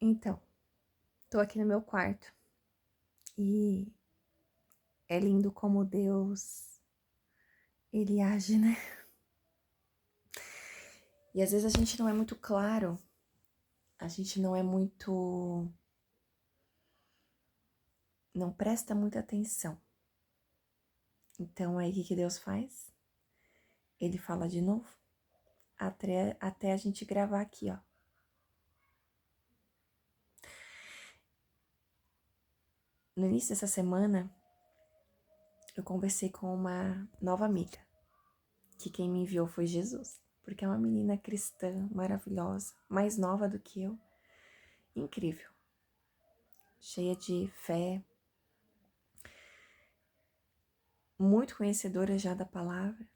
Então, tô aqui no meu quarto e é lindo como Deus, ele age, né? E às vezes a gente não é muito claro, a gente não é muito, não presta muita atenção. Então aí o que Deus faz? Ele fala de novo, até a gente gravar aqui, ó. No início dessa semana, eu conversei com uma nova amiga, que quem me enviou foi Jesus, porque é uma menina cristã maravilhosa, mais nova do que eu, incrível, cheia de fé, muito conhecedora já da palavra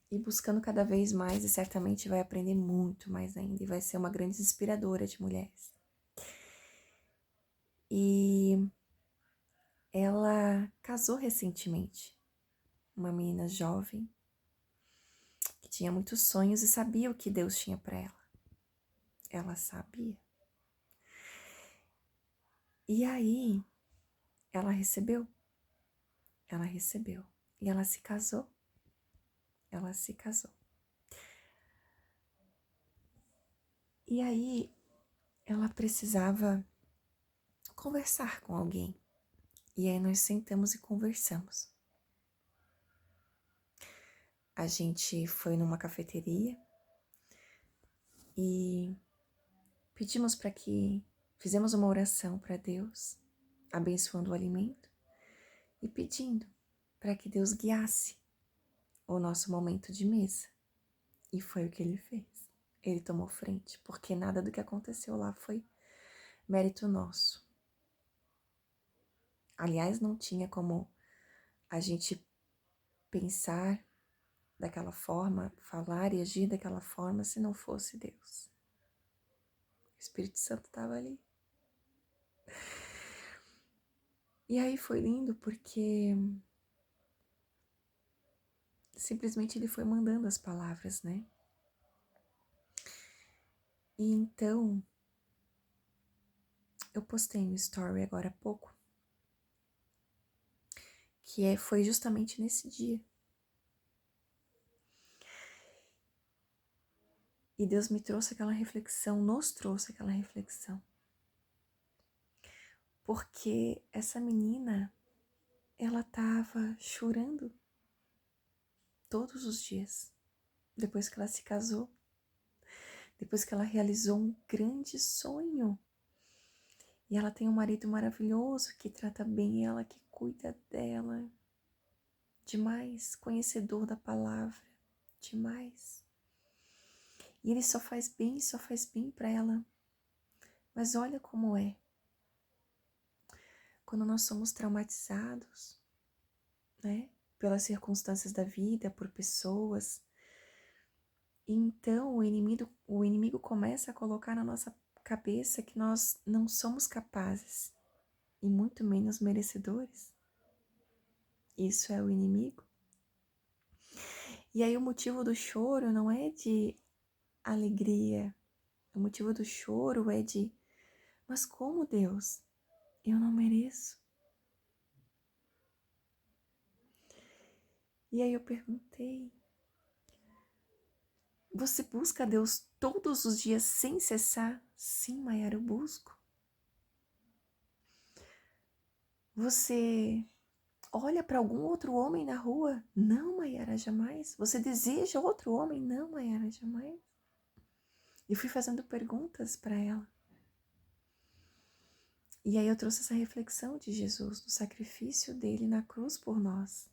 e buscando cada vez mais, e certamente vai aprender muito mais ainda e vai ser uma grande inspiradora de mulheres. E ela casou recentemente, uma menina jovem que tinha muitos sonhos e sabia o que Deus tinha para ela. Ela sabia. E aí ela recebeu e ela se casou. Ela se casou. E aí ela precisava conversar com alguém. E aí nós sentamos e conversamos. A gente foi numa cafeteria e pedimos para que fizemos uma oração para Deus, abençoando o alimento e pedindo para que Deus guiasse o nosso momento de mesa. E foi o que ele fez. Ele tomou frente, porque nada do que aconteceu lá foi mérito nosso. Aliás, não tinha como a gente pensar daquela forma, falar e agir daquela forma se não fosse Deus. O Espírito Santo estava ali. E aí foi lindo porque simplesmente ele foi mandando as palavras, né? E então eu postei um story agora há pouco, foi justamente nesse dia. E Deus me trouxe aquela reflexão, nos trouxe aquela reflexão. Porque essa menina, ela estava chorando todos os dias, depois que ela se casou, depois que ela realizou um grande sonho. E ela tem um marido maravilhoso que trata bem ela, que cuida dela, demais, conhecedor da palavra, demais. E ele só faz bem para ela. Mas olha como é. Quando nós somos traumatizados, né, pelas circunstâncias da vida, por pessoas, e então o inimigo começa a colocar na nossa cabeça que nós não somos capazes, e muito menos merecedores. Isso é o inimigo. E aí o motivo do choro não é de alegria, o motivo do choro é de, mas como, Deus? Eu não mereço. E aí eu perguntei, você busca a Deus todos os dias sem cessar? Sim, Maiara, eu busco. Você olha para algum outro homem na rua? Não, Maiara, jamais. Você deseja outro homem? Não, Maiara, jamais. E fui fazendo perguntas para ela. E aí eu trouxe essa reflexão de Jesus, do sacrifício dele na cruz por nós.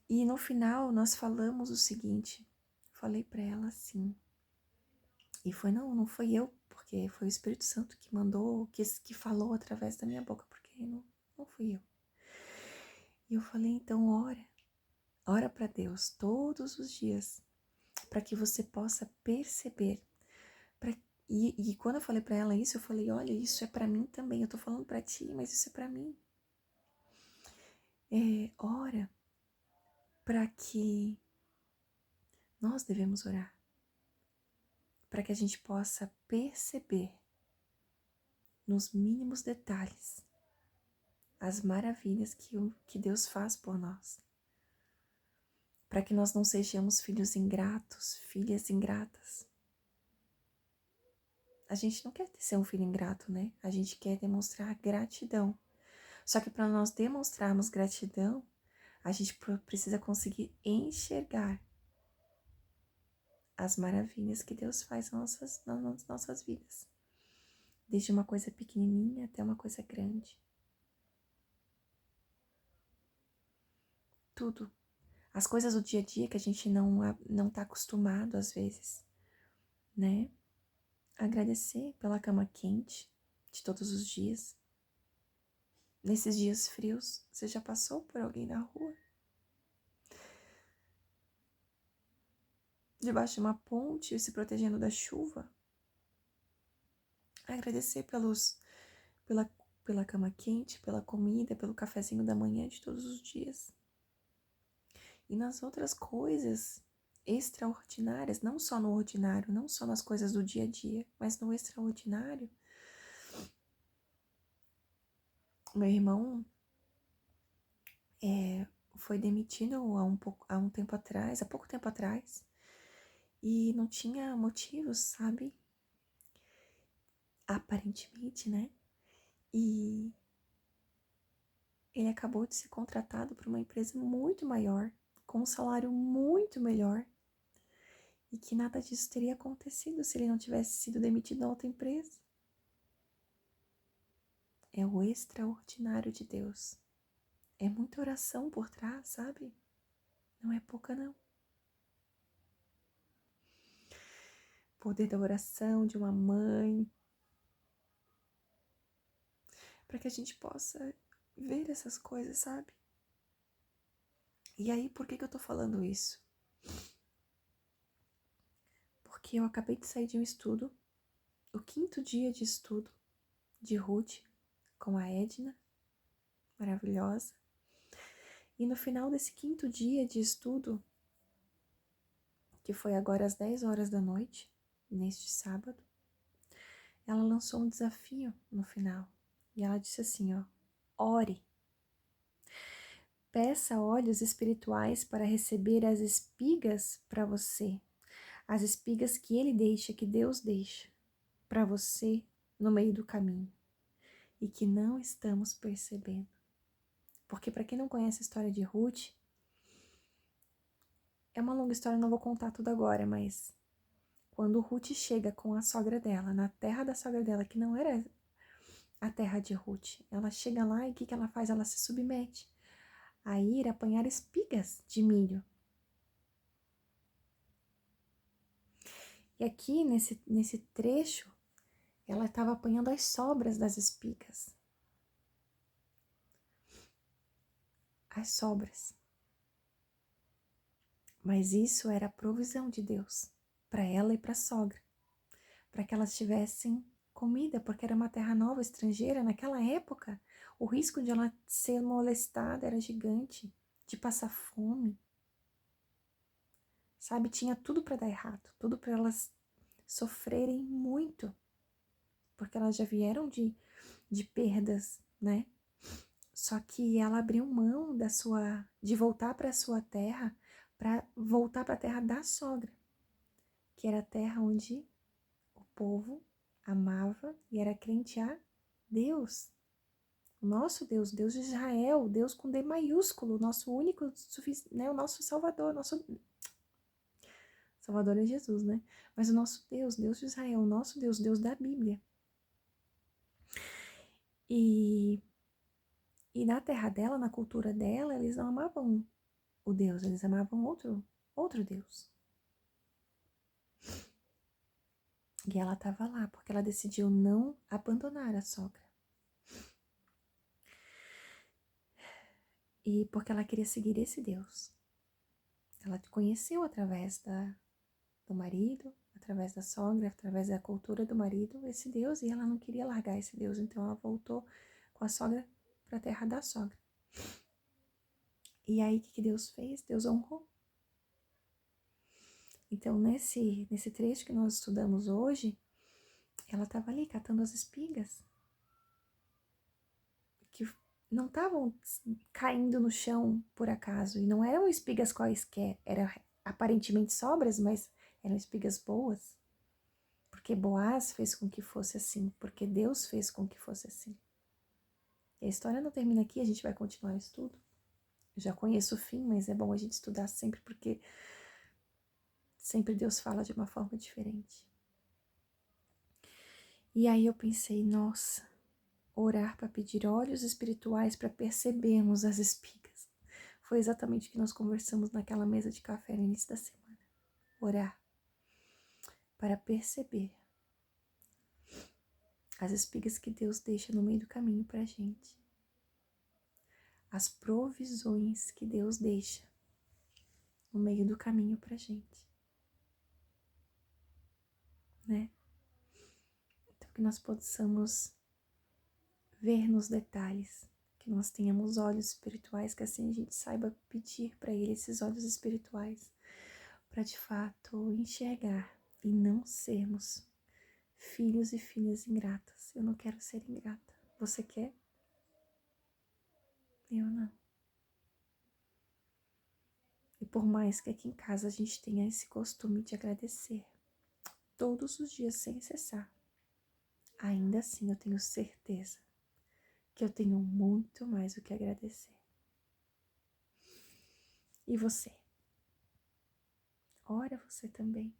E no final nós falamos o seguinte, falei para ela assim, e não foi eu, porque foi o Espírito Santo que mandou, que falou através da minha boca, porque não fui eu. E eu falei, então ora para Deus todos os dias, para que você possa perceber. E quando eu falei para ela isso, eu falei, olha, isso é para mim também, eu tô falando para ti, mas isso é para mim. Ora para que nós devemos orar, para que a gente possa perceber nos mínimos detalhes as maravilhas que Deus faz por nós. Para que nós não sejamos filhos ingratos, filhas ingratas. A gente não quer ser um filho ingrato, né? A gente quer demonstrar gratidão. Só que para nós demonstrarmos gratidão, a gente precisa conseguir enxergar as maravilhas que Deus faz nas nossas vidas. Desde uma coisa pequenininha até uma coisa grande. Tudo. As coisas do dia a dia que a gente não tá acostumado às vezes, né? Agradecer pela cama quente de todos os dias. Nesses dias frios, você já passou por alguém na rua? Debaixo de uma ponte, se protegendo da chuva? Agradecer pela cama quente, pela comida, pelo cafezinho da manhã de todos os dias. E nas outras coisas extraordinárias, não só no ordinário, não só nas coisas do dia a dia, mas no extraordinário. Meu irmão foi demitido há pouco tempo atrás, e não tinha motivos, sabe? Aparentemente, né? E ele acabou de ser contratado por uma empresa muito maior, com um salário muito melhor, e que nada disso teria acontecido se ele não tivesse sido demitido na outra empresa. É o extraordinário de Deus. É muita oração por trás, sabe? Não é pouca, não. Poder da oração de uma mãe, para que a gente possa ver essas coisas, sabe? E aí, por que eu tô falando isso? Porque eu acabei de sair de um estudo, o 5º dia de estudo de Ruth com a Edna, maravilhosa. E no final desse 5º dia de estudo, que foi agora às 10 horas da noite, neste sábado, ela lançou um desafio no final. E ela disse assim, ó: ore. Peça olhos espirituais para receber as espigas para você. As espigas que ele deixa, que Deus deixa para você no meio do caminho. E que não estamos percebendo. Porque para quem não conhece a história de Ruth, é uma longa história, não vou contar tudo agora, mas quando Ruth chega com a sogra dela, na terra da sogra dela, que não era a terra de Ruth, ela chega lá e o que ela faz? Ela se submete a ir apanhar espigas de milho. E aqui, nesse trecho, ela estava apanhando as sobras das espigas. As sobras. Mas isso era a provisão de Deus para ela e para a sogra, para que elas tivessem comida, porque era uma terra nova, estrangeira. Naquela época, o risco de ela ser molestada era gigante, de passar fome. Sabe, tinha tudo para dar errado, tudo para elas sofrerem muito, porque elas já vieram de perdas, né? Só que ela abriu mão de voltar para a sua terra, para voltar para a terra da sogra, que era a terra onde o povo amava e era crente a Deus. O nosso Deus, Deus de Israel, Deus com D maiúsculo, nosso único, né, o nosso Salvador, nosso Salvador é Jesus, né? Mas o nosso Deus, Deus de Israel, o nosso Deus, Deus da Bíblia. E na terra dela, na cultura dela, eles não amavam o Deus, eles amavam outro Deus. E ela estava lá porque ela decidiu não abandonar a sogra. E porque ela queria seguir esse Deus. Ela conheceu através do marido, através da sogra, através da cultura do marido, esse Deus, e ela não queria largar esse Deus, então ela voltou com a sogra para a terra da sogra. E aí o que Deus fez? Deus honrou. Então, nesse trecho que nós estudamos hoje, ela estava ali catando as espigas, que não estavam caindo no chão por acaso, e não eram espigas quaisquer, eram aparentemente sobras, mas eram espigas boas, porque Boaz fez com que fosse assim, porque Deus fez com que fosse assim. E a história não termina aqui, a gente vai continuar o estudo. Eu já conheço o fim, mas é bom a gente estudar sempre, porque sempre Deus fala de uma forma diferente. E aí eu pensei, nossa, orar para pedir olhos espirituais para percebermos as espigas. Foi exatamente o que nós conversamos naquela mesa de café no início da semana. Orar para perceber as espigas que Deus deixa no meio do caminho para a gente. As provisões que Deus deixa no meio do caminho para a gente. Né? Então que nós possamos ver nos detalhes, que nós tenhamos olhos espirituais, que assim a gente saiba pedir para Ele esses olhos espirituais, para de fato enxergar e não sermos filhos e filhas ingratas. Eu não quero ser ingrata. Você quer? Eu não. E por mais que aqui em casa a gente tenha esse costume de agradecer todos os dias sem cessar, ainda assim eu tenho certeza que eu tenho muito mais o que agradecer. E você? Ora você também.